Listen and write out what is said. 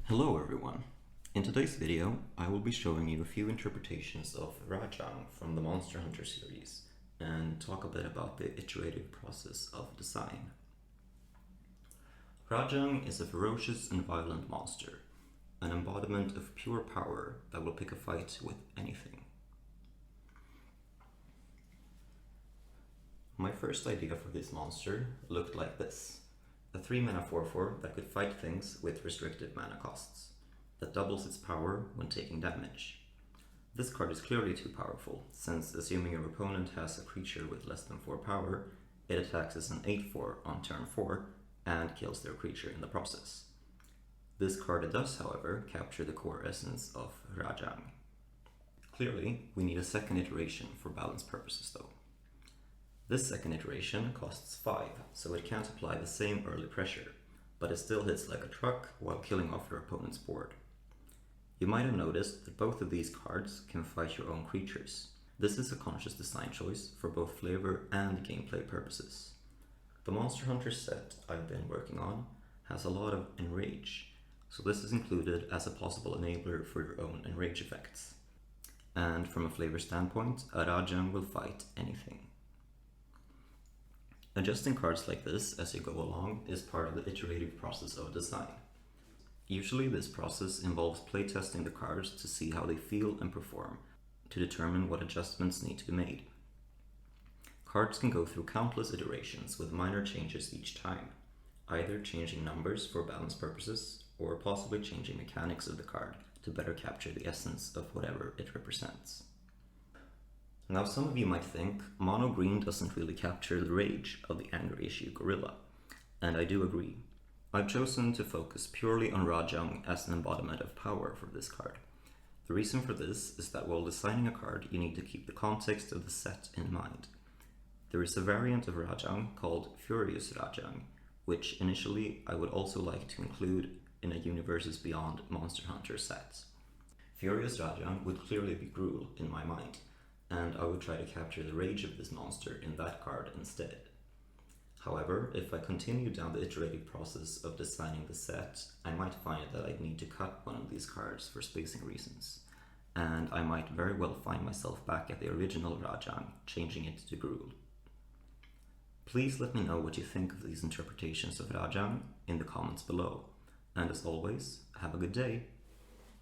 Hello everyone! In today's video, I will be showing you a few interpretations of Rajang from the Monster Hunter series and talk a bit about the iterative process of design. Rajang is a ferocious and violent monster, an embodiment of pure power that will pick a fight with anything. My first idea for this monster looked like this. A 3-mana 4/4 that could fight things with restricted mana costs, that doubles its power when taking damage. This card is clearly too powerful, since assuming your opponent has a creature with less than 4 power, it attacks as an 8/4 on turn 4 and kills their creature in the process. This card does, however, capture the core essence of Rajang. Clearly, we need a second iteration for balance purposes though. This second iteration costs 5, so it can't apply the same early pressure, but it still hits like a truck while killing off your opponent's board. You might have noticed that both of these cards can fight your own creatures. This is a conscious design choice for both flavor and gameplay purposes. The Monster Hunter set I've been working on has a lot of enrage, so this is included as a possible enabler for your own enrage effects. And from a flavor standpoint, a Rajang will fight anything. Adjusting cards like this as you go along is part of the iterative process of design. Usually this process involves playtesting the cards to see how they feel and perform, to determine what adjustments need to be made. Cards can go through countless iterations with minor changes each time, either changing numbers for balance purposes or possibly changing mechanics of the card to better capture the essence of whatever it represents. Now some of you might think mono green doesn't really capture the rage of the anger issue gorilla, and I do agree. I've chosen to focus purely on Rajang as an embodiment of power for this card. The reason for this is that while designing a card you need to keep the context of the set in mind. There is a variant of Rajang called Furious Rajang, which initially I would also like to include in a Universes Beyond Monster Hunter set. Furious Rajang would clearly be Gruul in my mind, and I would try to capture the rage of this monster in that card instead. However, if I continue down the iterative process of designing the set, I might find that I'd need to cut one of these cards for spacing reasons, and I might very well find myself back at the original Rajang, changing it to Gruul. Please let me know what you think of these interpretations of Rajang in the comments below, and as always, have a good day!